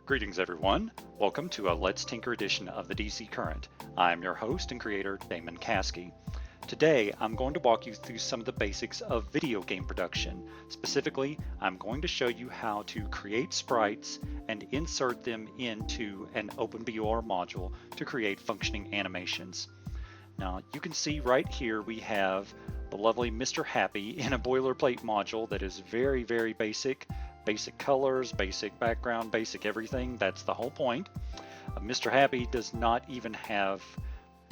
Greetings everyone. Welcome to a Let's Tinker edition of the DC Current. I'm your host and creator, Damon Caskey. Today, I'm going to walk you through some of the basics of video game production. Specifically, I'm going to show you how to create sprites and insert them into an OpenBOR module to create functioning animations. Now, you can see right here we have the lovely Mr. Happy in a boilerplate module that is very, very basic. Basic colors, basic background, basic everything. That's the whole point. Mr. Happy does not even have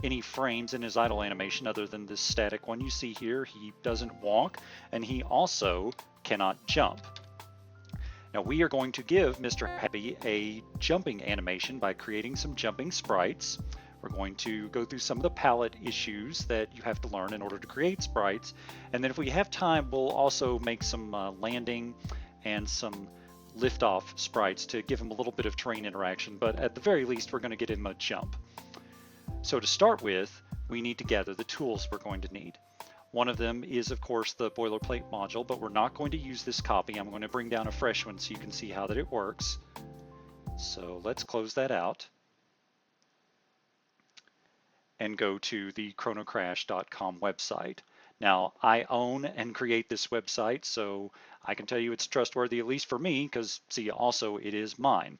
any frames in his idle animation other than this static one you see here. He doesn't walk, and he also cannot jump. Now we are going to give Mr. Happy a jumping animation by creating some jumping sprites. We're going to go through some of the palette issues that you have to learn in order to create sprites. And then if we have time, we'll also make some landing and some liftoff sprites to give him a little bit of terrain interaction, but at the very least we're going to get him a jump. So to start with, we need to gather the tools we're going to need. One of them is of course the boilerplate module, but we're not going to use this copy. I'm going to bring down a fresh one so you can see how that it works. So let's close that out and go to the chronocrash.com website. Now, I own and create this website, so I can tell you it's trustworthy, at least for me, because, see, also it is mine.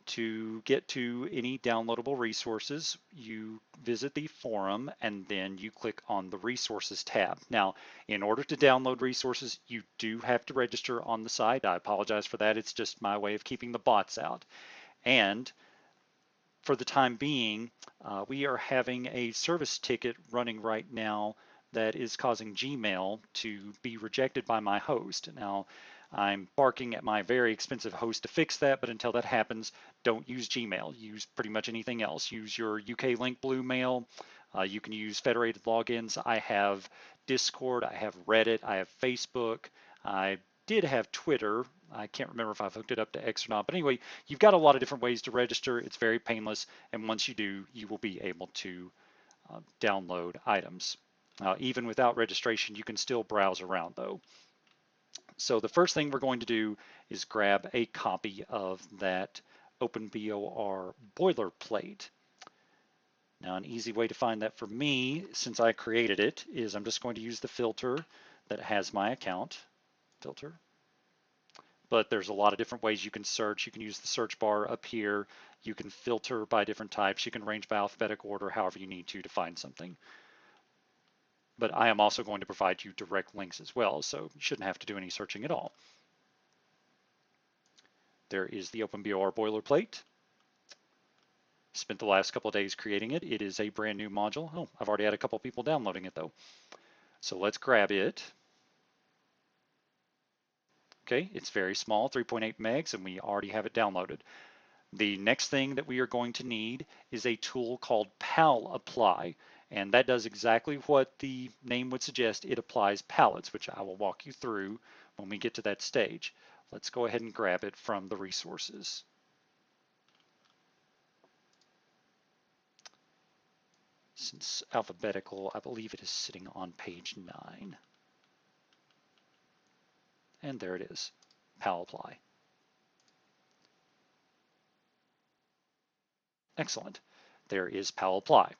To get to any downloadable resources, you visit the forum and then you click on the resources tab. Now, in order to download resources, you do have to register on the site. I apologize for that. It's just my way of keeping the bots out. And for the time being, we are having a service ticket running right now that is causing Gmail to be rejected by my host. Now, I'm barking at my very expensive host to fix that, but until that happens, don't use Gmail. Use pretty much anything else. Use your UK Link Blue Mail. You can use federated logins. I have Discord, I have Reddit, I have Facebook. I did have Twitter. I can't remember if I've hooked it up to X or not, but anyway, you've got a lot of different ways to register. It's very painless, and once you do, you will be able to download items. Even without registration, you can still browse around though. So the first thing we're going to do is grab a copy of that OpenBOR boilerplate. Now an easy way to find that for me, since I created it, is I'm just going to use the filter that has my account, filter. But there's a lot of different ways you can search. You can use the search bar up here. You can filter by different types. You can range by alphabetical order, however you need to find something. But I am also going to provide you direct links as well, so you shouldn't have to do any searching at all. There is the OpenBOR boilerplate. Spent the last couple of days creating it. It is a brand new module. Oh, I've already had a couple people downloading it though. So let's grab it. Okay, it's very small, 3.8 megs, and we already have it downloaded. The next thing that we are going to need is a tool called PalApply, and that does exactly what the name would suggest. It applies palettes, which I will walk you through when we get to that stage. Let's go ahead and grab it from the resources. Since alphabetical, I believe it is sitting on page 9. And there it is, PalApply. Excellent. There is PalApply.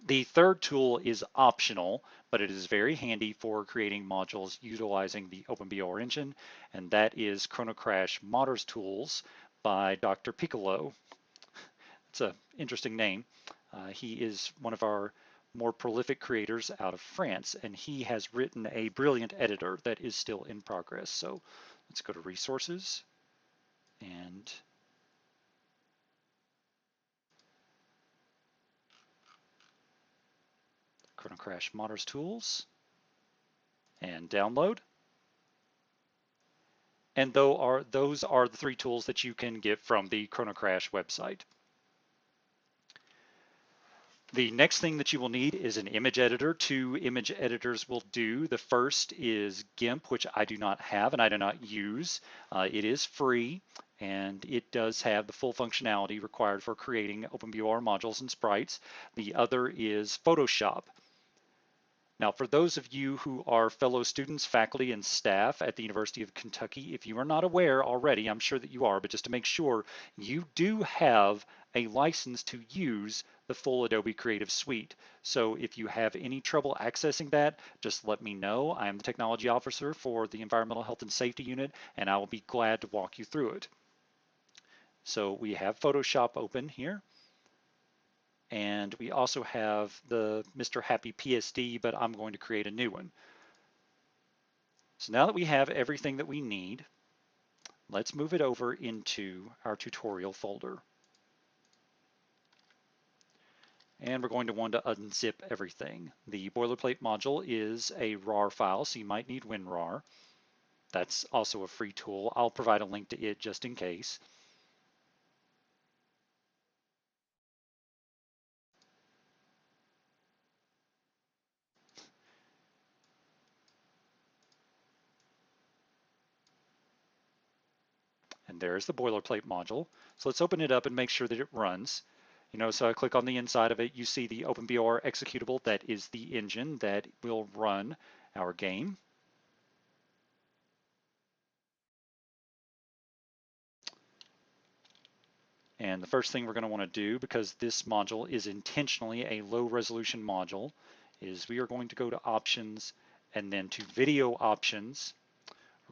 The third tool is optional, but it is very handy for creating modules utilizing the OpenBOR engine, and that is chronocrash modders tools by Dr. Piccolo. It's an interesting name. He is one of our more prolific creators out of France, and he has written a brilliant editor that is still in progress. So let's go to resources and chronocrash modders tools and download. And those are the three tools that you can get from the chronocrash website. The next thing that you will need is an image editor. 2 image editors will do. The first is GIMP, which I do not have and I do not use. It is free and it does have the full functionality required for creating OpenBOR modules and sprites. The other is Photoshop. Now, for those of you who are fellow students, faculty, and staff at the University of Kentucky, if you are not aware already, I'm sure that you are, but just to make sure, you do have a license to use the full Adobe Creative Suite. So if you have any trouble accessing that, just let me know. I am the technology officer for the Environmental Health and Safety Unit, and I will be glad to walk you through it. So we have Photoshop open here. And we also have the Mr. Happy PSD, but I'm going to create a new one. So now that we have everything that we need, let's move it over into our tutorial folder. And we're going to want to unzip everything. The boilerplate module is a RAR file, so you might need WinRAR. That's also a free tool. I'll provide a link to it just in case. And there's the boilerplate module. So let's open it up and make sure that it runs. So I click on the inside of it, you see the OpenBOR executable. That is the engine that will run our game. And the first thing we're going to want to do, because this module is intentionally a low resolution module, is we are going to go to options and then to video options.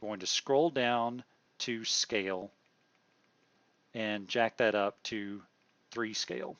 We're going to scroll down to scale and jack that up to 3 scale.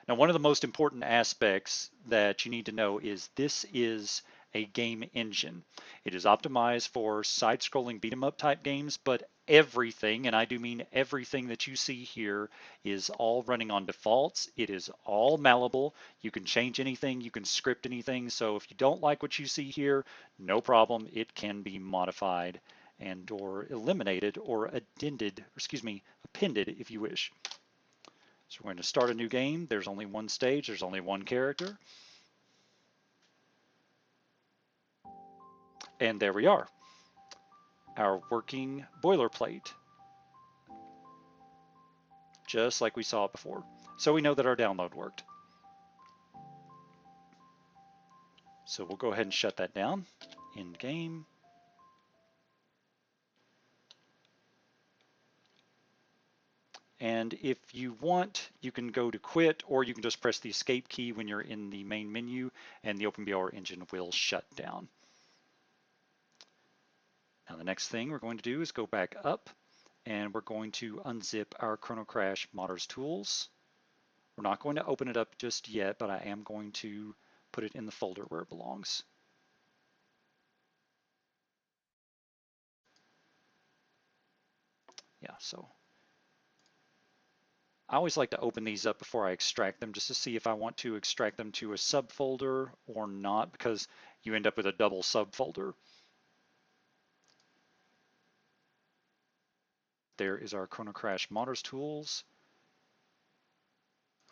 Now, one of the most important aspects that you need to know is this is a game engine. It is optimized for side-scrolling beat-em-up type games, but everything, and I do mean everything that you see here, is all running on defaults. It is all malleable. You can change anything, you can script anything, so if you don't like what you see here, no problem. It can be modified and or eliminated or appended if you wish. So we're going to start a new game. There's only one stage. There's only one character. And there we are, our working boilerplate, just like we saw it before. So we know that our download worked. So we'll go ahead and shut that down. End game. And if you want, you can go to quit, or you can just press the escape key when you're in the main menu, and the OpenBOR engine will shut down. Now the next thing we're going to do is go back up, and we're going to unzip our chronocrash modders tools. We're not going to open it up just yet, but I am going to put it in the folder where it belongs. Yeah, so I always like to open these up before I extract them, just to see if I want to extract them to a subfolder or not, because you end up with a double subfolder. There is our chronocrash modders tools.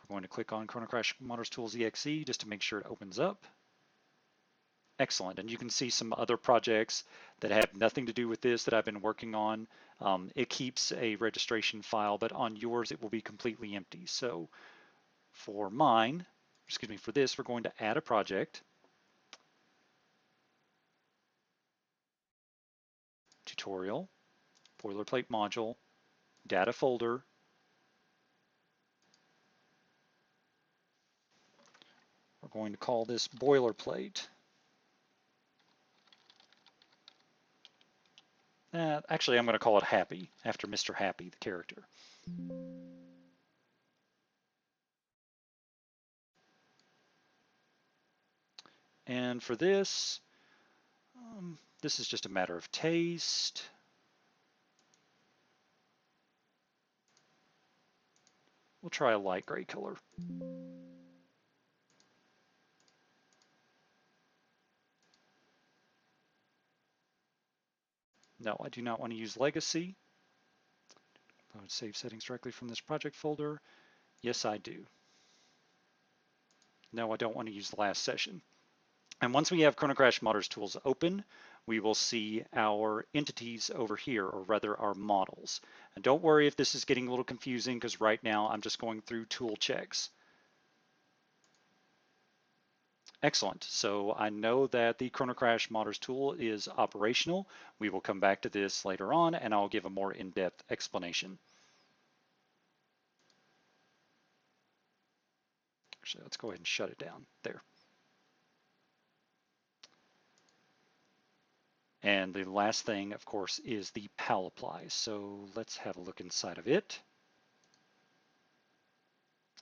We're going to click on chronocrash modders tools exe just to make sure it opens up. Excellent, and you can see some other projects that have nothing to do with this that I've been working on. It keeps a registration file, but on yours it will be completely empty. So for for this, we're going to add a project, tutorial, boilerplate module, data folder. We're going to call this boilerplate. Actually, I'm going to call it Happy, after Mr. Happy, the character. And for this, this is just a matter of taste. We'll try a light gray color. No, I do not want to use legacy. Load save settings directly from this project folder. Yes, I do. No, I don't want to use the last session. And once we have chronocrash modders tools open, we will see our entities over here, or rather our models. And don't worry if this is getting a little confusing, because right now I'm just going through tool checks. Excellent. So I know that the chronocrash modders tool is operational. We will come back to this later on, and I'll give a more in-depth explanation. Actually, let's go ahead and shut it down there. And the last thing, of course, is the pal apply. So let's have a look inside of it.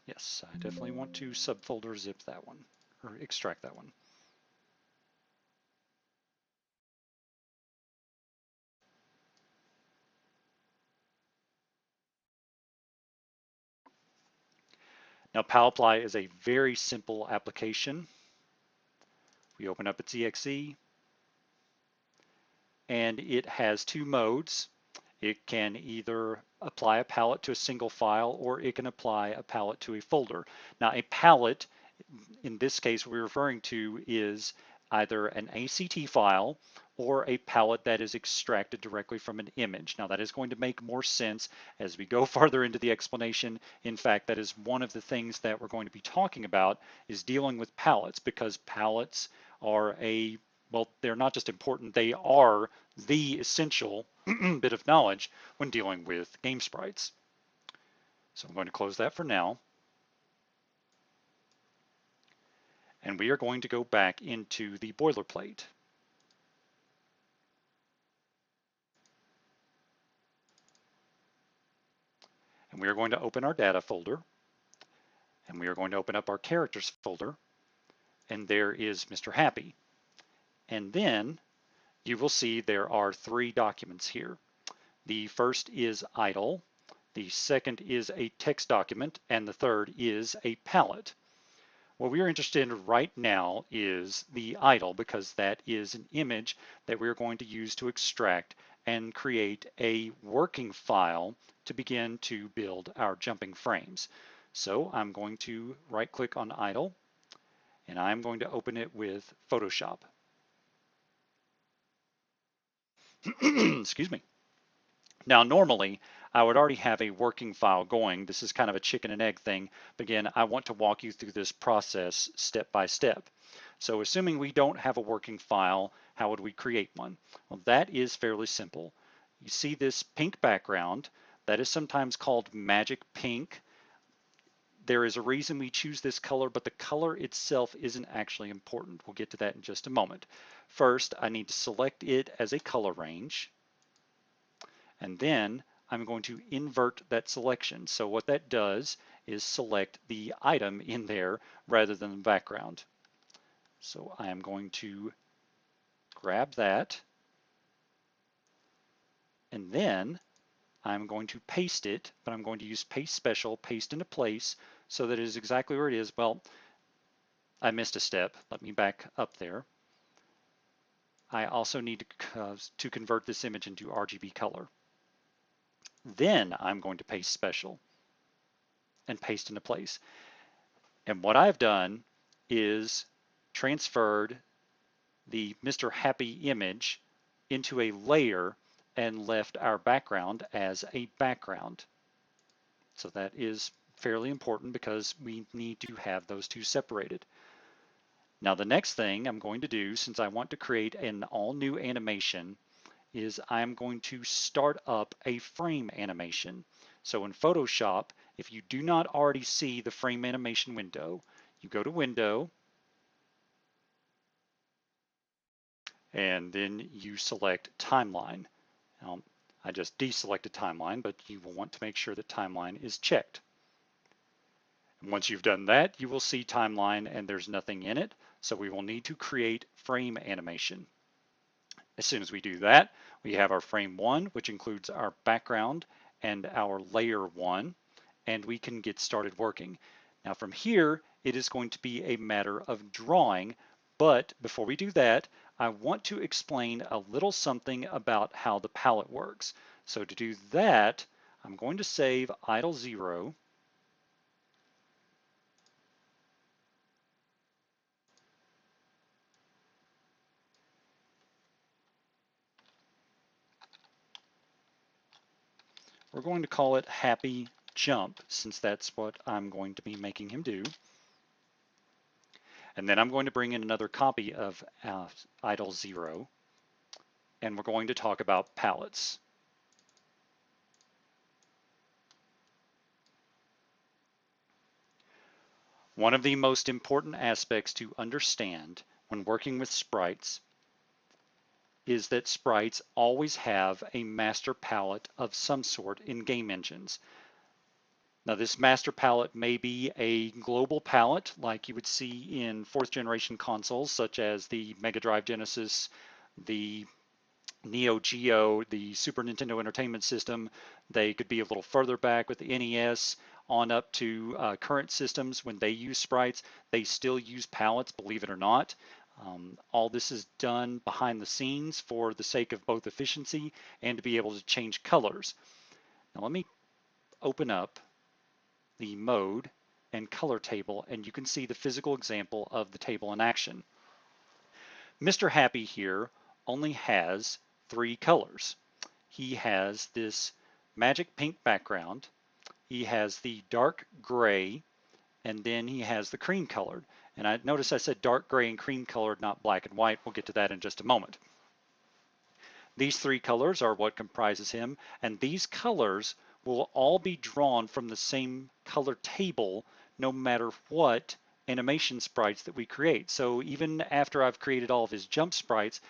Yes, I definitely want to subfolder zip that one, or extract that one. Now, pal apply is a very simple application. We open up its exe, and it has two modes. It can either apply a palette to a single file, or it can apply a palette to a folder. Now, a palette, in this case, we're referring to is either an ACT file or a palette that is extracted directly from an image. Now, that is going to make more sense as we go farther into the explanation. In fact, that is one of the things that we're going to be talking about, is dealing with palettes, because palettes are well, they're not just important, they are the essential bit of knowledge when dealing with game sprites. So I'm going to close that for now. And we are going to go back into the boilerplate. And we are going to open our data folder. And we are going to open up our characters folder. And there is Mr. Happy. And then you will see there are three documents here. The first is idle, the second is a text document, and the third is a palette. What we are interested in right now is the idle, because that is an image that we're going to use to extract and create a working file to begin to build our jumping frames. So I'm going to right click on idle, and I'm going to open it with Photoshop. Excuse me. Now, normally, I would already have a working file going. This is kind of a chicken and egg thing. But again, I want to walk you through this process step by step. So assuming we don't have a working file, how would we create one? Well, that is fairly simple. You see this pink background. That is sometimes called magic pink. There is a reason we choose this color, but the color itself isn't actually important. We'll get to that in just a moment. First, I need to select it as a color range. And then I'm going to invert that selection. So what that does is select the item in there rather than the background. So I am going to grab that, and then I'm going to paste it, but I'm going to use paste special, paste into place, so that it is exactly where it is. Well, I missed a step. Let me back up there. I also need to convert this image into RGB color. Then I'm going to paste special and paste into place. And what I've done is transferred the Mr. Happy image into a layer and left our background as a background. So that is fairly important, because we need to have those two separated. Now the next thing I'm going to do, since I want to create an all new animation, is I'm going to start up a frame animation. So in Photoshop, if you do not already see the frame animation window, you go to Window, and then you select Timeline. Now, I just deselected Timeline, but you will want to make sure that Timeline is checked. And once you've done that, you will see Timeline and there's nothing in it, so we will need to create frame animation. As soon as we do that, we have our frame 1, which includes our background and our layer 1, and we can get started working. Now from here, it is going to be a matter of drawing, but before we do that, I want to explain a little something about how the palette works. So to do that, I'm going to save idle 0, We're going to call it Happy Jump, since that's what I'm going to be making him do. And then I'm going to bring in another copy of idle 0, and we're going to talk about palettes. One of the most important aspects to understand when working with sprites is that sprites always have a master palette of some sort in game engines. Now, this master palette may be a global palette like you would see in 4th generation consoles such as the Mega Drive Genesis, the Neo Geo, the Super Nintendo Entertainment System. They could be a little further back with the NES on up to current systems. When they use sprites, they still use palettes, believe it or not. All this is done behind the scenes for the sake of both efficiency and to be able to change colors. Now let me open up the mode and color table, and you can see the physical example of the table in action. Mr. Happy here only has 3 colors. He has this magic pink background, he has the dark gray, and then he has the cream colored. And I notice I said dark gray and cream colored, not black and white. We'll get to that in just a moment. These 3 colors are what comprises him, and these colors will all be drawn from the same color table no matter what animation sprites that we create. So even after I've created all of his jump sprites,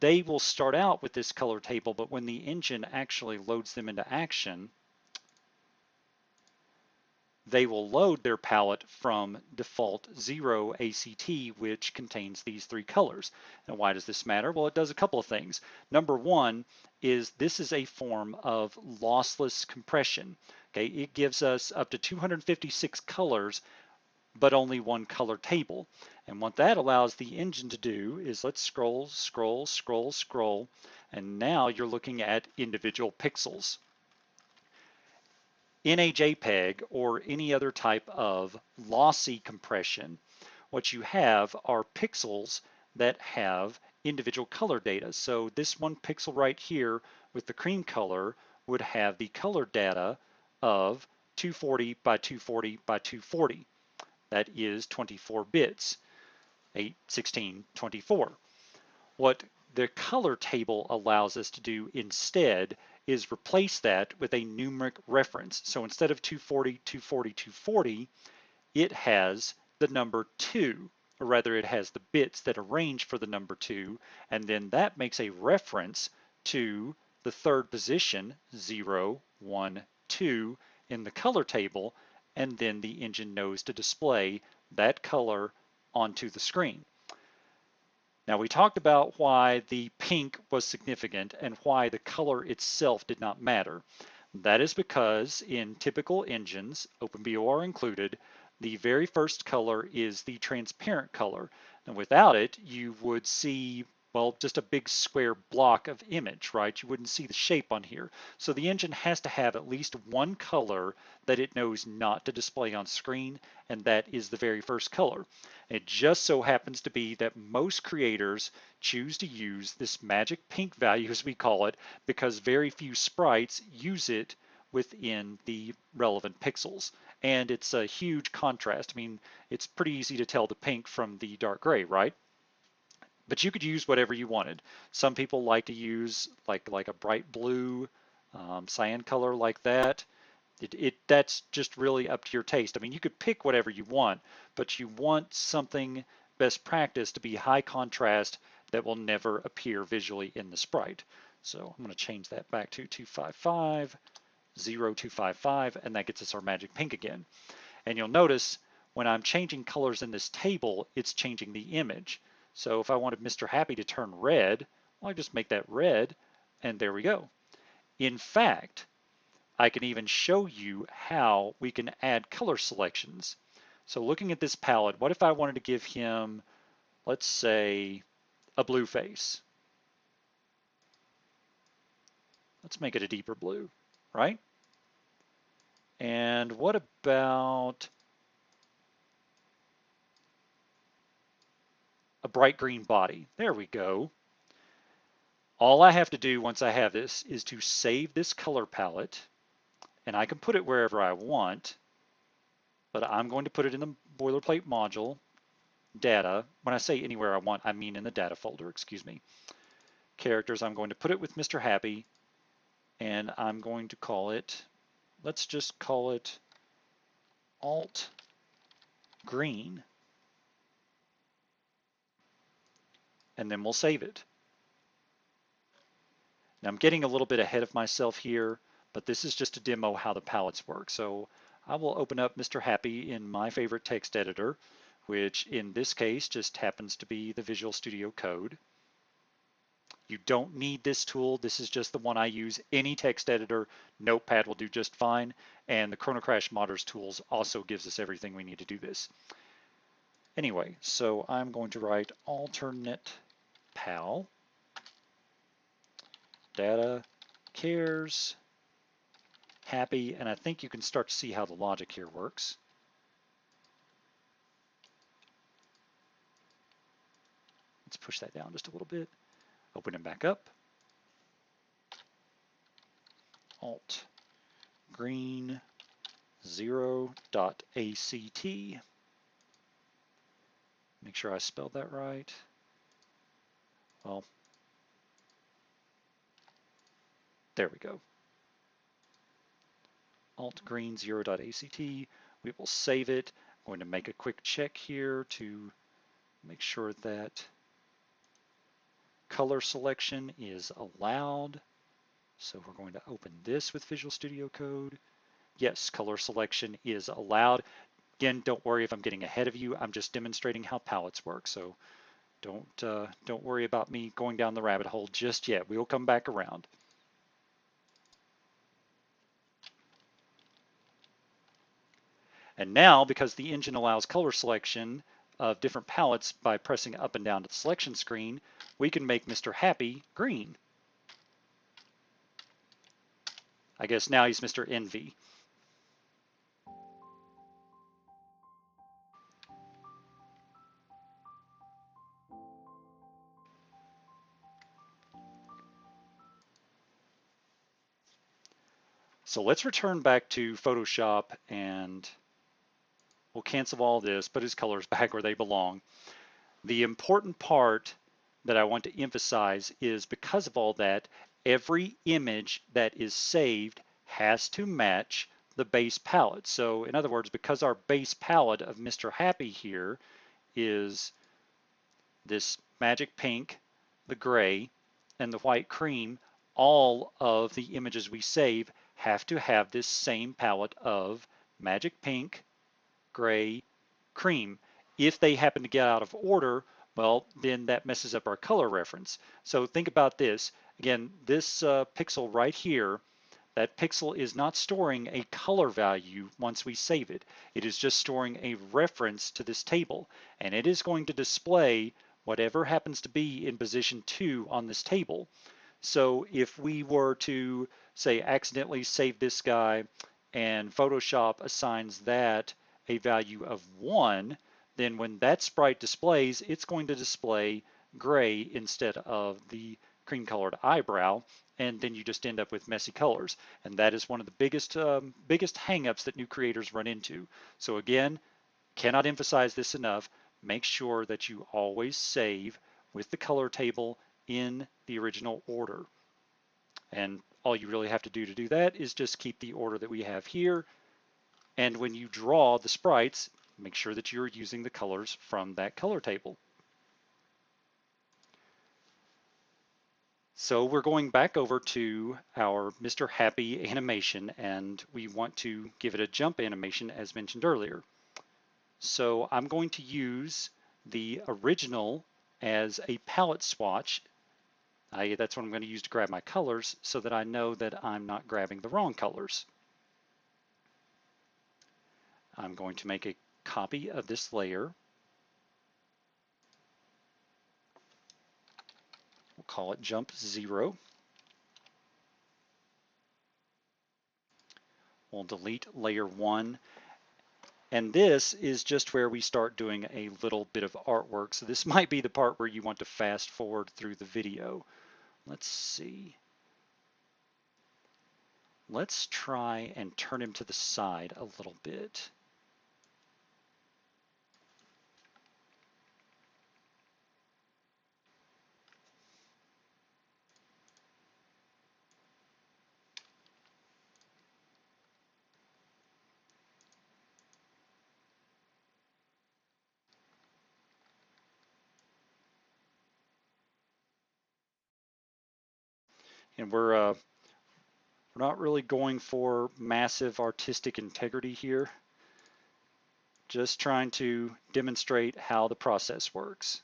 they will start out with this color table, but when the engine actually loads them into action, they will load their palette from default 0 ACT, which contains these 3 colors. Now, why does this matter? Well, it does a couple of things. Number one is this is a form of lossless compression. Okay, it gives us up to 256 colors, but only 1 color table. And what that allows the engine to do is let's scroll, scroll, scroll, scroll, and now you're looking at individual pixels. In a JPEG or any other type of lossy compression, what you have are pixels that have individual color data. So this one pixel right here with the cream color would have the color data of 240 by 240 by 240. That is 24 bits, 8, 16, 24. What the color table allows us to do instead is replace that with a numeric reference. So instead of 240, 240, 240, it has the number 2, or rather it has the bits that arrange for the number 2, and then that makes a reference to the third position, 0, 1, 2, in the color table, and then the engine knows to display that color onto the screen. Now we talked about why the pink was significant and why the color itself did not matter. That is because in typical engines, OpenBOR included, the very first color is the transparent color. And without it, you would see, well, just a big square block of image, right? You wouldn't see the shape on here. So the engine has to have at least 1 color that it knows not to display on screen, and that is the very first color. It just so happens to be that most creators choose to use this magic pink value, as we call it, because very few sprites use it within the relevant pixels. And it's a huge contrast. I mean, it's pretty easy to tell the pink from the dark gray, right? But you could use whatever you wanted. Some people like to use like a bright blue, cyan color like that. That's just really up to your taste. I mean, you could pick whatever you want, but you want something best practice to be high contrast that will never appear visually in the sprite. So I'm going to change that back to 255, 0255, and that gets us our magic pink again. And you'll notice when I'm changing colors in this table, it's changing the image. So if I wanted Mr. Happy to turn red, well, I just make that red, and there we go. In fact, I can even show you how we can add color selections. So looking at this palette, what if I wanted to give him, let's say, a blue face? Let's make it a deeper blue, right? And what about a bright green body? There we go. All I have to do once I have this is to save this color palette, And I can put it wherever I want, but I'm going to put it in the boilerplate module, data. When I say anywhere I want, I mean in the data folder, excuse me. Characters, I'm going to put it with Mr. Happy, and I'm going to call it, let's just call it alt green, and then we'll save it. Now I'm getting a little bit ahead of myself here, but this is just to demo how the palettes work. So I will open up Mr. Happy in my favorite text editor, which in this case just happens to be the Visual Studio Code. You don't need this tool. This is just the one I use. Any text editor, Notepad will do just fine. And the chronocrash modders tools also gives us everything we need to do this. Anyway, so I'm going to write alternate pal data cares happy, and I think you can start to see how the logic here works. Let's push that down just a little bit. Open it back up. Alt green 0.act. Make sure I spelled that right. Well, there we go. Alt green 0.act. We will save it. I'm going to make a quick check here to make sure that color selection is allowed. So we're going to open this with Visual Studio Code. Yes, color selection is allowed. Again, don't worry if I'm getting ahead of you. I'm just demonstrating how palettes work. So don't worry about me going down the rabbit hole just yet. We'll come back around. And now, because the engine allows color selection of different palettes by pressing up and down to the selection screen, we can make Mr. Happy green. I guess now he's Mr. Envy. So let's return back to Photoshop and we'll cancel all this, put his colors back where they belong. The important part that I want to emphasize is because of all that, every image that is saved has to match the base palette. So in other words, because our base palette of Mr. Happy here is this magic pink, the gray, and the white cream, all of the images we save have to have this same palette of magic pink, gray, cream. If they happen to get out of order, well, then that messes up our color reference. So think about this. Again, this pixel right here, that pixel is not storing a color value once we save it. It is just storing a reference to this table, and it is going to display whatever happens to be in position 2 on this table. So if we were to, say, accidentally save this guy and Photoshop assigns that a value of 1, then when that sprite displays, it's going to display gray instead of the cream colored eyebrow, and then you just end up with messy colors. And that is one of the biggest hangups that new creators run into. So again, cannot emphasize this enough, make sure that you always save with the color table in the original order. And all you really have to do that is just keep the order that we have here. And when you draw the sprites, make sure that you're using the colors from that color table. So we're going back over to our Mr. Happy animation, and we want to give it a jump animation as mentioned earlier. So I'm going to use the original as a palette swatch. That's what I'm going to use to grab my colors so that I know that I'm not grabbing the wrong colors. I'm going to make a copy of this layer. We'll call it jump 0. We'll delete layer 1. And this is just where we start doing a little bit of artwork. So this might be the part where you want to fast forward through the video. Let's see. Let's try and turn him to the side a little bit. And we're not really going for massive artistic integrity here, just trying to demonstrate how the process works.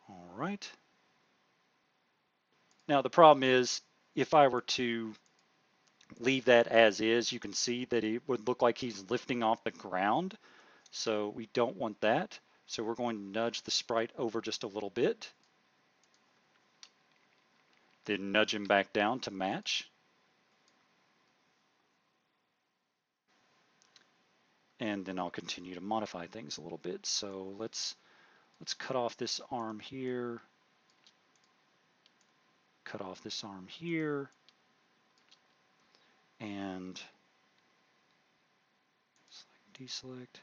All right. Now the problem is, if I were to leave that as is, you can see that it would look like he's lifting off the ground. So we don't want that. So we're going to nudge the sprite over just a little bit. Then nudge him back down to match. And then I'll continue to modify things a little bit. So let's cut off this arm here. Cut off this arm here. And select, deselect.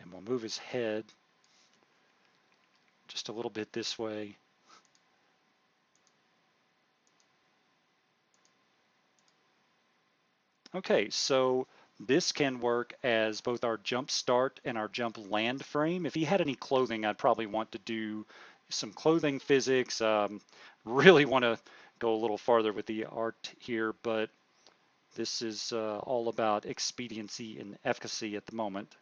And we'll move his head just a little bit this way. Okay, so this can work as both our jump start and our jump land frame. If he had any clothing, I'd probably want to do some clothing physics. Really want to go a little farther with the art here, but this is all about expediency and efficacy at the moment.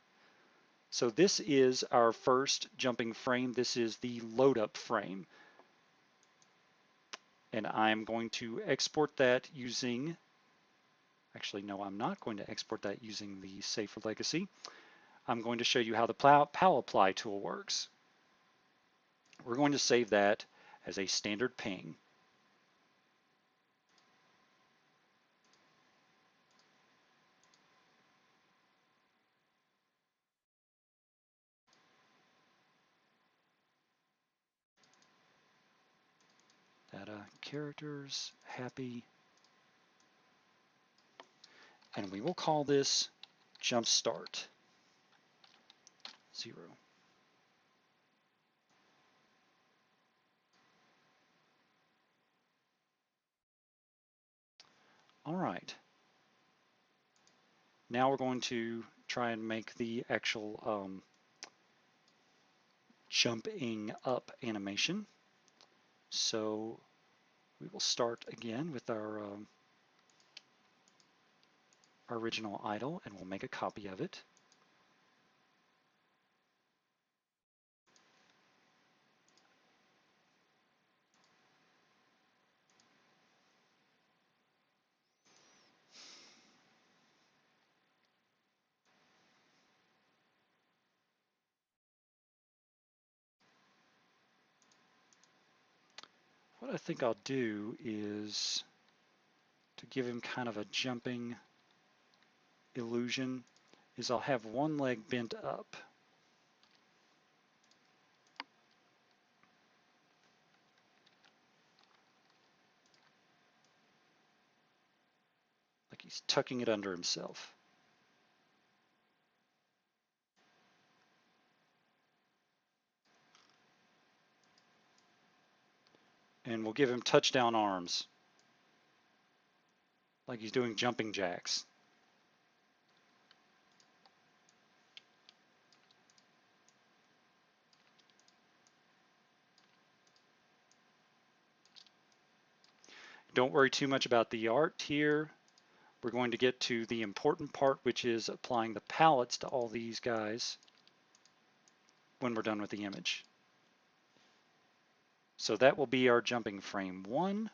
So this is our first jumping frame. This is the load up frame. And I'm going to export that using, actually no, I'm not going to export that using the Save for Legacy. I'm going to show you how the PAL apply tool works. We're going to save that as a standard ping. Data, characters, happy. And we will call this jump start 0. All right. Now we're going to try and make the actual jumping up animation. So we will start again with our original idle, and we'll make a copy of it. What I think I'll do is, to give him kind of a jumping illusion, is I'll have one leg bent up. Like he's tucking it under himself. And we'll give him touchdown arms, like he's doing jumping jacks. Don't worry too much about the art here. We're going to get to the important part, which is applying the palettes to all these guys when we're done with the image. So that will be our jumping frame 1.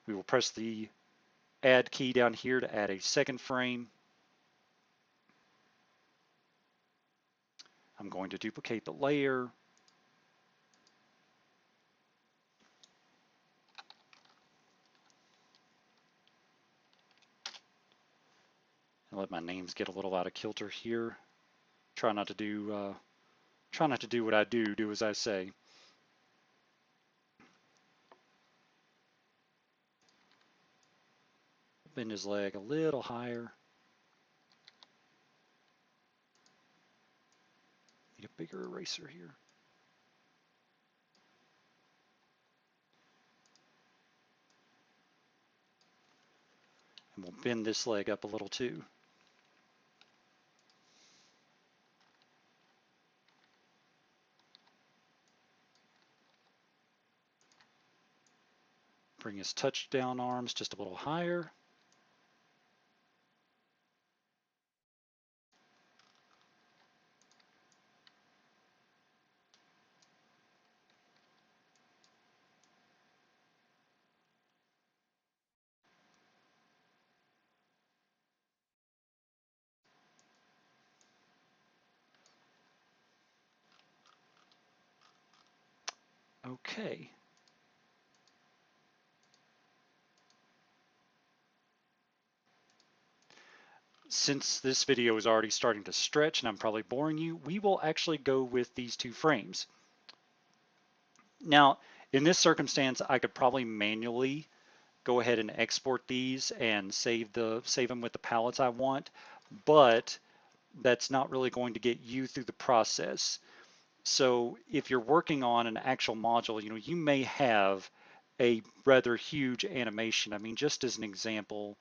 We will press the add key down here to add a second frame. I'm going to duplicate the layer. And let my names get a little out of kilter here. Try not to do what I do. Do as I say. Bend his leg a little higher. Need a bigger eraser here. And we'll bend this leg up a little too. Bring his touchdown arms just a little higher. Okay. Since this video is already starting to stretch and I'm probably boring you, we will actually go with these 2 frames. Now, in this circumstance, I could probably manually go ahead and export these and save them with the palettes I want, but that's not really going to get you through the process. So if you're working on an actual module, you may have a rather huge animation. I mean, just as an example,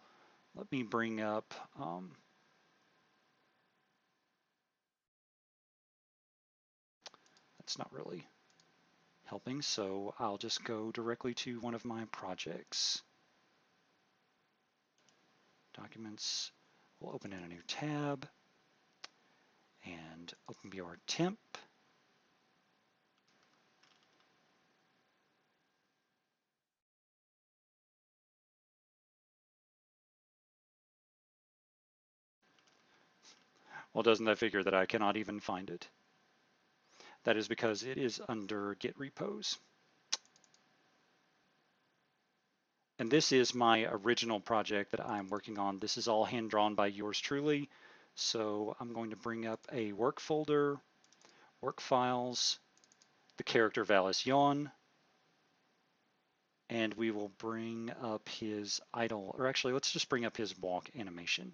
let me bring up that's not really helping, so I'll just go directly to one of my projects. Documents, we'll open in a new tab, and OpenBOR temp. Well, doesn't that figure that I cannot even find it? That is because it is under Git repos. And this is my original project that I'm working on. This is all hand-drawn by yours truly. So I'm going to bring up a work folder, work files, the character Valis and we will bring up his idle, or actually let's just bring up his walk animation.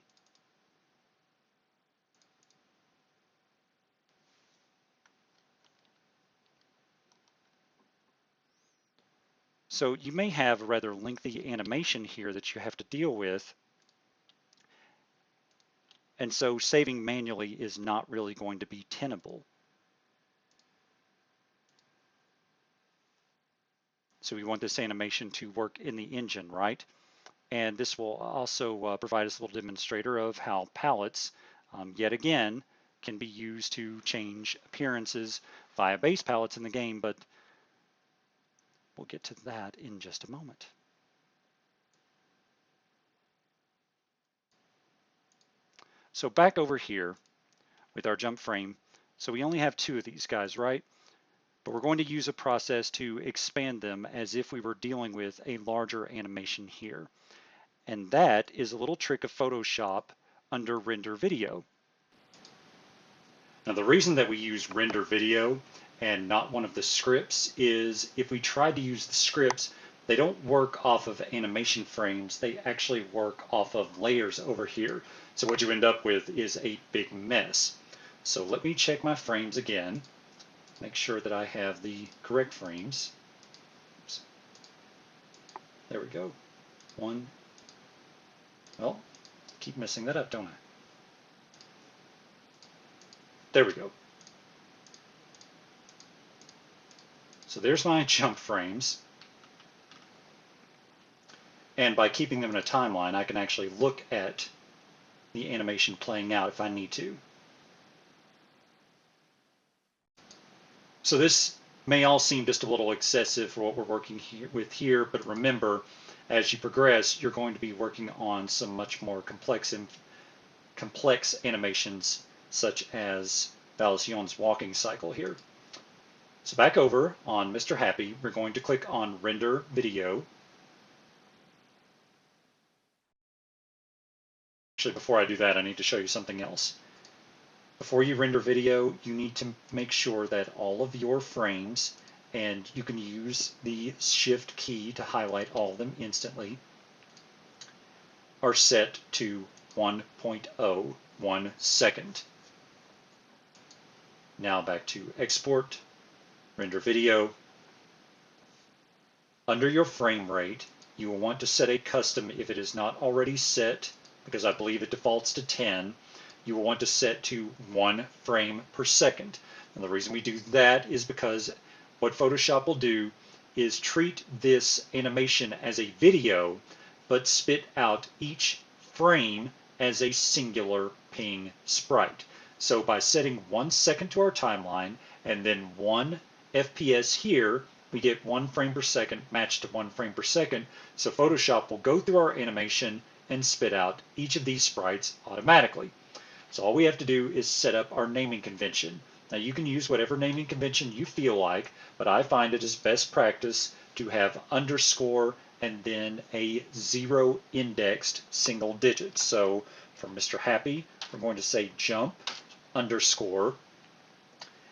So you may have a rather lengthy animation here that you have to deal with, and so saving manually is not really going to be tenable. So we want this animation to work in the engine, right? And this will also provide us a little demonstrator of how palettes, yet again, can be used to change appearances via base palettes in the game, but we'll get to that in just a moment. So back over here with our jump frame, so we only have 2 of these guys, right? But we're going to use a process to expand them as if we were dealing with a larger animation here. And that is a little trick of Photoshop under render video. Now the reason that we use render video and not one of the scripts is if we tried to use the scripts, they don't work off of animation frames, they actually work off of layers over here. So what you end up with is a big mess. So let me check my frames again, make sure that I have the correct frames. Oops. There we go. 1. Well, keep messing that up, don't I? There we go. So there's my jump frames. And by keeping them in a timeline, I can actually look at the animation playing out if I need to. So this may all seem just a little excessive for what we're working with here, but remember, as you progress, you're going to be working on some much more complex animations, such as Valession's walking cycle here. So back over on Mr. Happy, we're going to click on Render Video. Actually, before I do that, I need to show you something else. Before you render video, you need to make sure that all of your frames, and you can use the Shift key to highlight all of them instantly, are set to 1.0, 1 second. Now back to Export, Render Video. Under your frame rate, you will want to set a custom if it is not already set, because I believe it defaults to 10. You will want to set to 1 frame per second. And the reason we do that is because what Photoshop will do is treat this animation as a video, but spit out each frame as a singular ping sprite. So by setting 1 second to our timeline and then 1 FPS here, we get 1 frame per second matched to 1 frame per second. So Photoshop will go through our animation and spit out each of these sprites automatically. So all we have to do is set up our naming convention. Now you can use whatever naming convention you feel like, but I find it is best practice to have underscore and then a 0 indexed single digit. So for Mr. Happy, we're going to say jump underscore,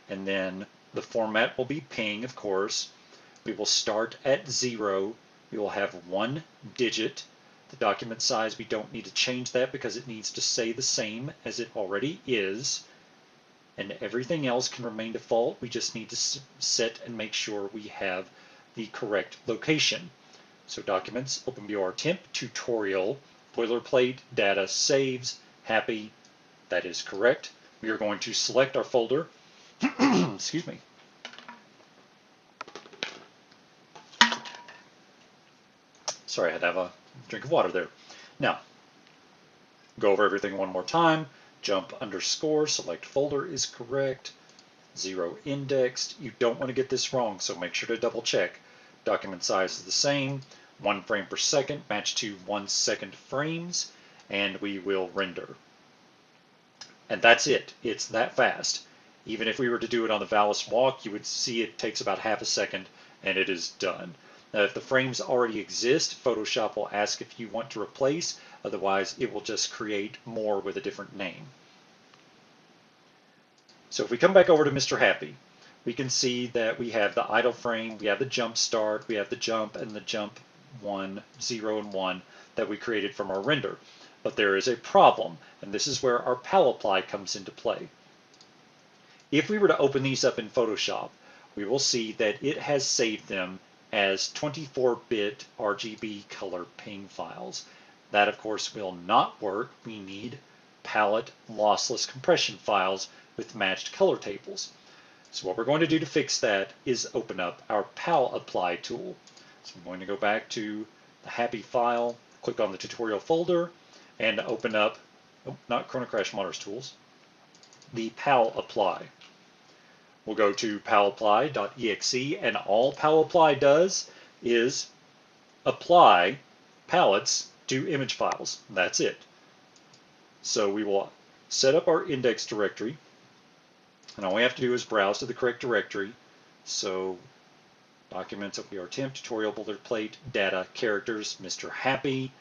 and then the format will be ping, of course. We will start at 0. We will have 1 digit. The document size, we don't need to change that because it needs to stay the same as it already is. And everything else can remain default. We just need to set and make sure we have the correct location. So documents, OpenBOR temp, tutorial, boilerplate, data, saves, happy. That is correct. We are going to select our folder. Excuse me. Sorry, I had to have a drink of water there. Now, go over everything one more time. Jump underscore, select folder is correct. 0 indexed. You don't want to get this wrong, so make sure to double check. Document size is the same. 1 frame per second, matched to 1 second frames, and we will render. And that's it. It's that fast. Even if we were to do it on the Valis walk, you would see it takes about half a second, and it is done. Now, if the frames already exist, Photoshop will ask if you want to replace, otherwise it will just create more with a different name. So if we come back over to Mr. Happy, we can see that we have the idle frame, we have the jump start, we have the jump and the jump 1, 0, and 1 that we created from our render. But there is a problem, and this is where our pal apply comes into play. If we were to open these up in Photoshop, we will see that it has saved them as 24-bit RGB color ping files. That, of course, will not work. We need palette lossless compression files with matched color tables. So what we're going to do to fix that is open up our pal apply tool. So I'm going to go back to the happy file, click on the tutorial folder, and open up, not chronocrash monitors tools, the pal apply. We'll go to palapply.exe, and all palapply does is apply palettes to image files. That's it. So we will set up our index directory, and all we have to do is browse to the correct directory. So documents, OpenBOR temp, tutorial, boilerplate, data, characters, Mr. Happy,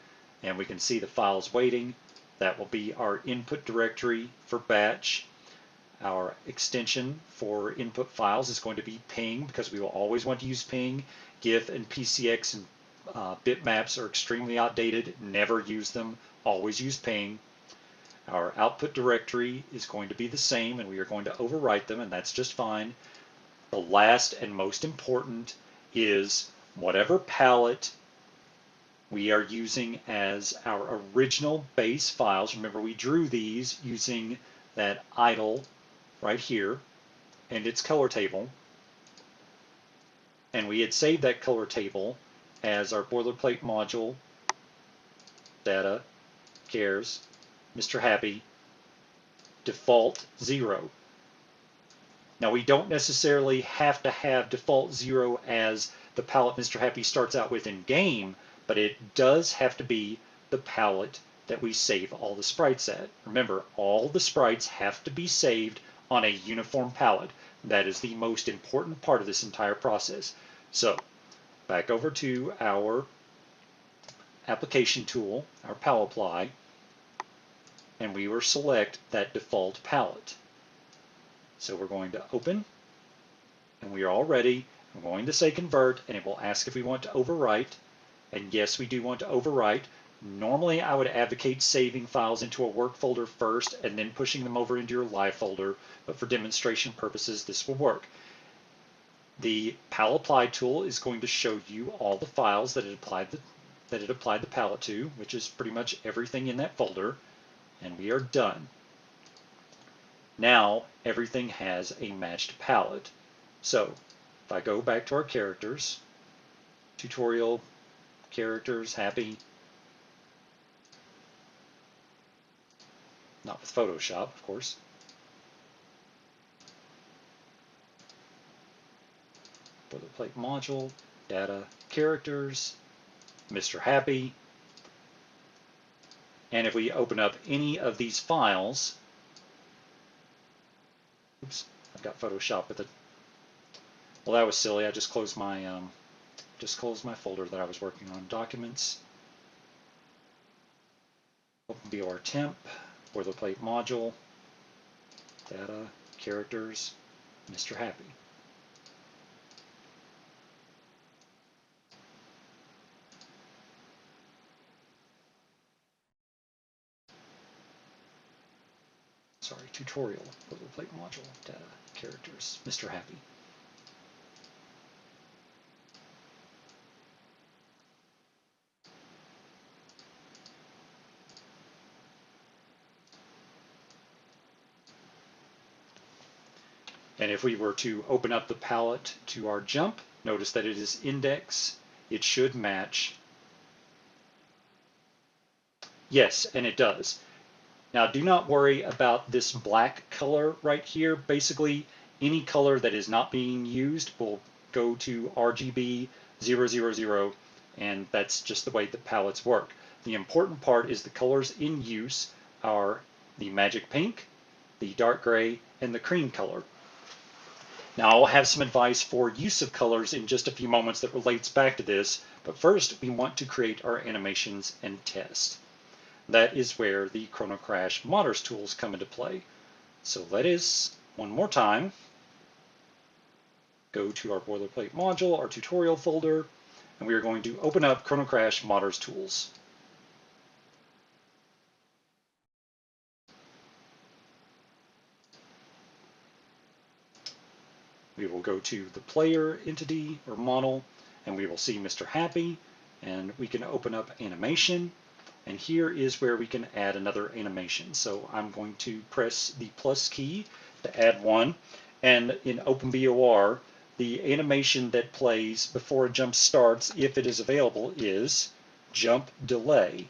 and we can see the files waiting. That will be our input directory for batch. Our extension for input files is going to be ping, because we will always want to use ping. GIF and PCX and bitmaps are extremely outdated. Never use them. Always use ping. Our output directory is going to be the same, and we are going to overwrite them, and that's just fine. The last and most important is whatever palette we are using as our original base files. Remember, we drew these using that idle right here and its color table, and we had saved that color table as our boilerplate module, data, cares, Mr. Happy, default 0. Now we don't necessarily have to have default 0 as the palette Mr. Happy starts out with in game, but it does have to be the palette that we save all the sprites at. Remember, all the sprites have to be saved on a uniform palette. That is the most important part of this entire process. So back over to our application tool, our palette apply, and we will select that default palette. So we're going to open, and we are all ready. I'm going to say convert, and it will ask if we want to overwrite. And yes, we do want to overwrite. Normally, I would advocate saving files into a work folder first and then pushing them over into your live folder, but for demonstration purposes, this will work. The palette apply tool is going to show you all the files that it applied the palette to, which is pretty much everything in that folder, and we are done. Now everything has a matched palette. So if I go back to our characters, tutorial, characters, happy, not with Photoshop, of course. Boilerplate module, data, characters, Mr. Happy. And if we open up any of these files, oops, I've got Photoshop with it. Well, that was silly. I just closed my folder that I was working on. Documents, OpenBOR temp, boilerplate module, data, characters, Mr. Happy. Sorry, tutorial, boilerplate module, data, characters, Mr. Happy. And if we were to open up the palette to our jump, notice that it is index. It should match. Yes, and it does. Now do not worry about this black color right here. Basically, any color that is not being used will go to RGB 000, and that's just the way the palettes work. The important part is the colors in use are the magic pink, the dark gray, and the cream color. Now I'll have some advice for use of colors in just a few moments that relates back to this, but first we want to create our animations and test. That is where the chronocrash modders tools come into play. So let us, one more time, go to our boilerplate module, our tutorial folder, and we are going to open up chronocrash modders tools. We will go to the player entity or model, and we will see Mr. Happy, and we can open up animation, and here is where we can add another animation. So I'm going to press the plus key to add one, and in OpenBOR, the animation that plays before a jump starts, if it is available, is jump delay.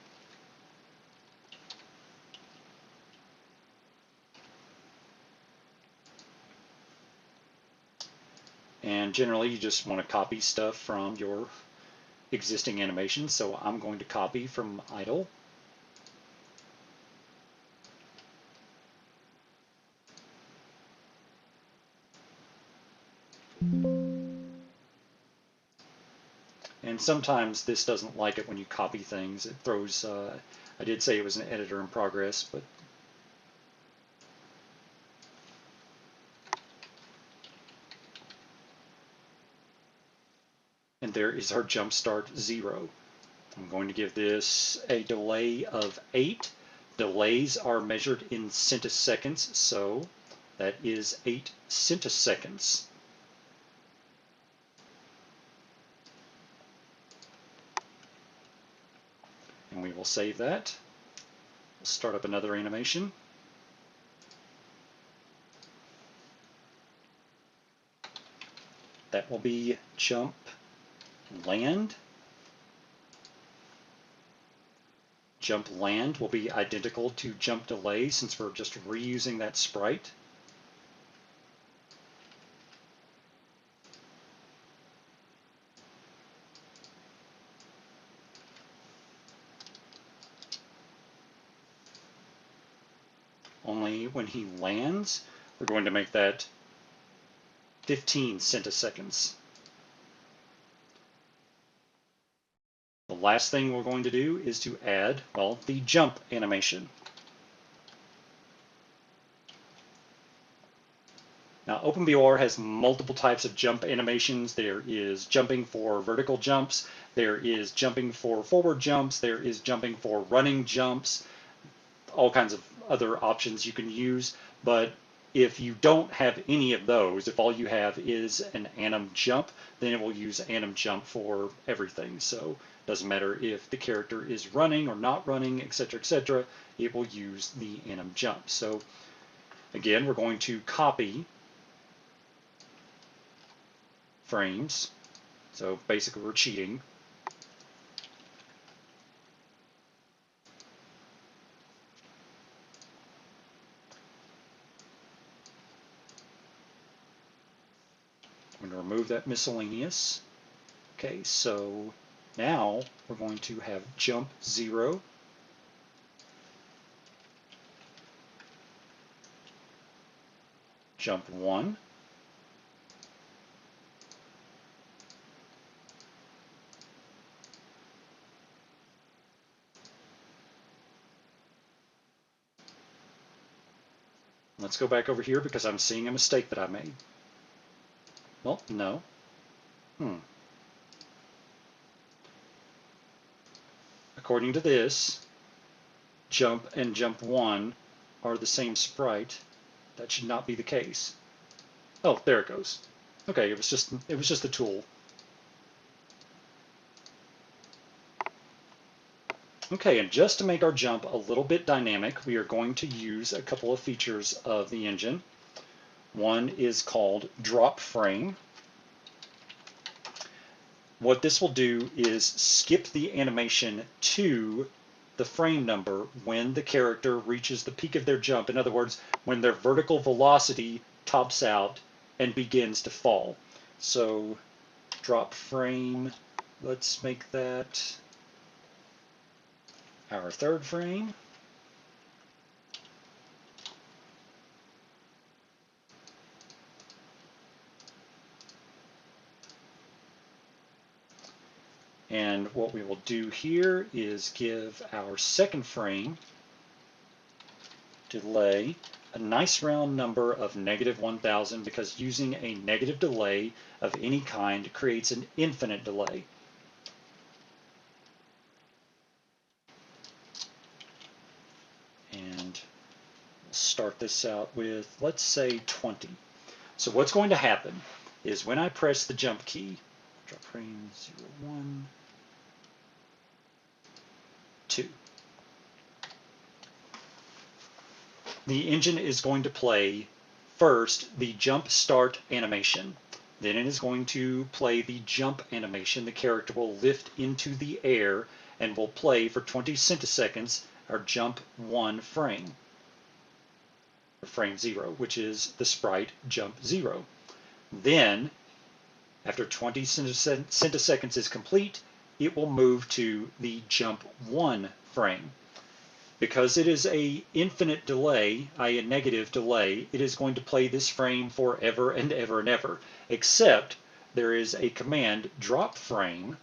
And generally you just want to copy stuff from your existing animation. So I'm going to copy from idle. And sometimes this doesn't like it when you copy things. It throws, I did say it was an editor in progress, but and there is our jump start 0. I'm going to give this a delay of 8. Delays are measured in centiseconds, so that is 8 centiseconds. And we will save that. We'll start up another animation. That will be jump land. Jump land will be identical to jump delay since we're just reusing that sprite. Only when he lands, We're going to make that 15 centiseconds. The last thing we're going to do is to add, well, the jump animation. Now, OpenBOR has multiple types of jump animations. There is jumping for vertical jumps, there is jumping for forward jumps, there is jumping for running jumps, all kinds of other options you can use. But if you don't have any of those, if all you have is an anim jump, then it will use anim jump for everything. So it doesn't matter if the character is running or not running, etc., it will use the anim jump. So again, we're going to copy frames. So basically we're cheating. I'm going to remove that miscellaneous. Okay, so now we're going to have jump 0, jump 1, let's go back over here because I'm seeing a mistake that I made. Well, no. According to this, jump and jump 1 are the same sprite. That should not be the case. Oh, there it goes. Okay, it was just the tool. Okay, and just to make our jump a little bit dynamic, we are going to use a couple of features of the engine. One is called drop frame. What this will do is skip the animation to the frame number when the character reaches the peak of their jump. In other words, when their vertical velocity tops out and begins to fall. So drop frame, let's make that our third frame. And what we will do here is give our second frame delay a nice round number of -1000, because using a negative delay of any kind creates an infinite delay. And we'll start this out with, let's say, 20. So what's going to happen is when I press the jump key, drop frame 0, 1, 2. The engine is going to play first the jump start animation. Then it is going to play the jump animation. The character will lift into the air and will play for 20 centiseconds our jump 1 frame. Frame 0, which is the sprite jump 0. Then, after 20 centiseconds is complete, it will move to the jump 1 frame. Because it is a infinite delay, i.e. a negative delay, it is going to play this frame forever and ever and ever, except there is a command, drop frame,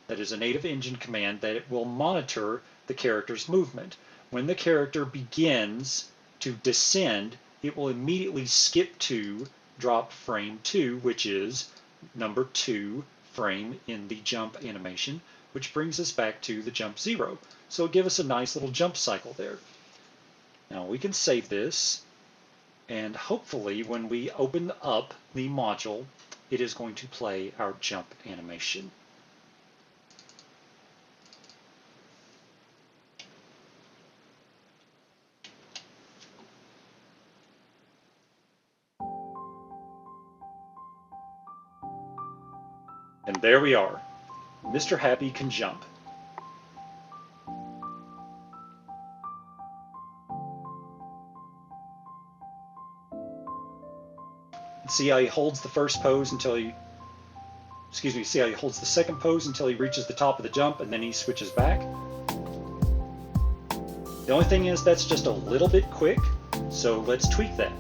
that is a native engine command that it will monitor the character's movement. When the character begins to descend, it will immediately skip to drop frame 2, which is number 2 frame in the jump animation, which brings us back to the jump 0. So it'll give us a nice little jump cycle there. Now we can save this, and hopefully when we open up the module, it is going to play our jump animation. And there we are. Mr. Happy can jump. See how he holds the first pose until he, see how he holds the second pose until he reaches the top of the jump, and then he switches back. The only thing is that's just a little bit quick, so let's tweak that.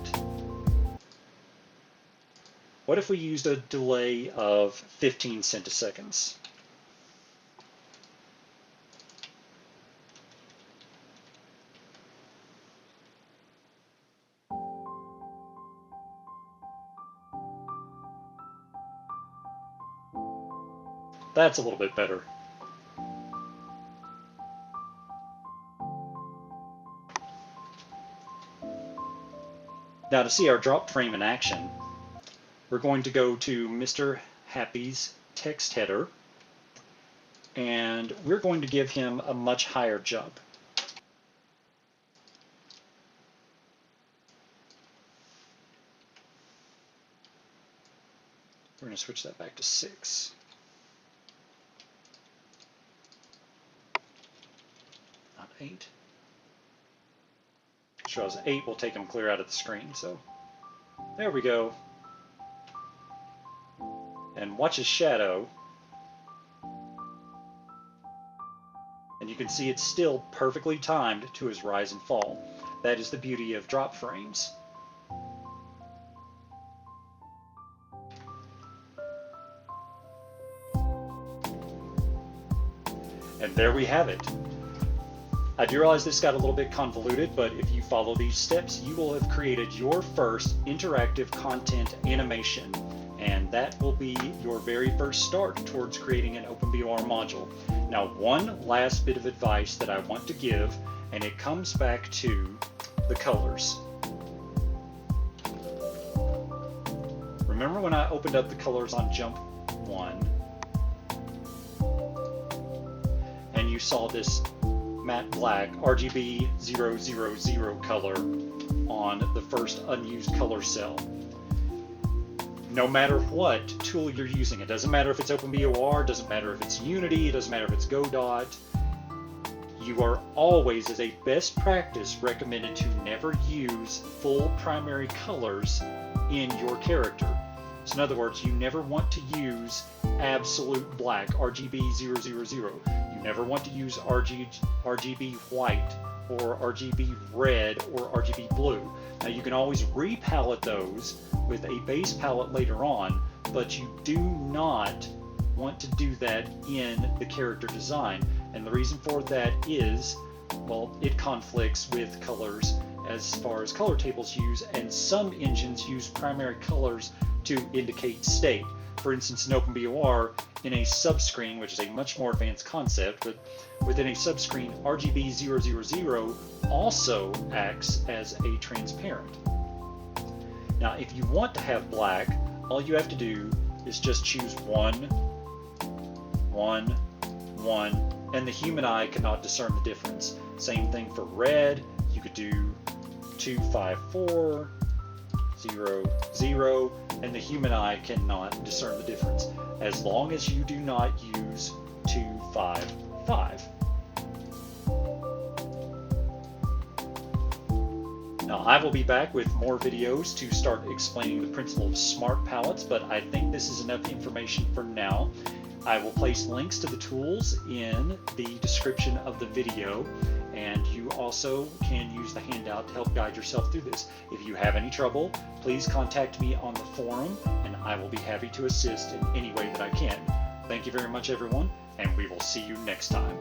What if we used a delay of 15 centiseconds? That's a little bit better. Now to see our drop frame in action, we're going to go to Mr. Happy's text header, and we're going to give him a much higher jump. We're going to switch that back to 6. Not 8. Shows 8 will take him clear out of the screen, so there we go. And watch his shadow. And you can see it's still perfectly timed to his rise and fall. That is the beauty of drop frames. And there we have it. I do realize this got a little bit convoluted, but if you follow these steps, you will have created your first interactive content animation, and that will be your very first start towards creating an OpenBOR module. Now, one last bit of advice that I want to give, and it comes back to the colors. Remember when I opened up the colors on jump 1, and you saw this matte black RGB 000 color on the first unused color cell? No matter what tool you're using, it doesn't matter if it's OpenBOR, it doesn't matter if it's Unity, it doesn't matter if it's Godot, you are always, as a best practice, recommended to never use full primary colors in your character. So in other words, you never want to use absolute black, RGB 000. You never want to use RGB white or RGB red or RGB blue. Now you can always repalette those with a base palette later on, but you do not want to do that in the character design. And the reason for that is, well, it conflicts with colors as far as color tables use, and some engines use primary colors to indicate state. For instance, in OpenBOR, in a subscreen, which is a much more advanced concept, but within a subscreen, RGB 000 also acts as a transparent. Now, if you want to have black, all you have to do is just choose 1, 1, 1, and the human eye cannot discern the difference. Same thing for red, you could do 2, 5, 4, 0, 0, and the human eye cannot discern the difference, as long as you do not use 2, 5, 5. Now, I will be back with more videos to start explaining the principle of smart palettes, but I think this is enough information for now. I will place links to the tools in the description of the video, and you also can use the handout to help guide yourself through this. If you have any trouble, please contact me on the forum, and I will be happy to assist in any way that I can. Thank you very much, everyone, and we will see you next time.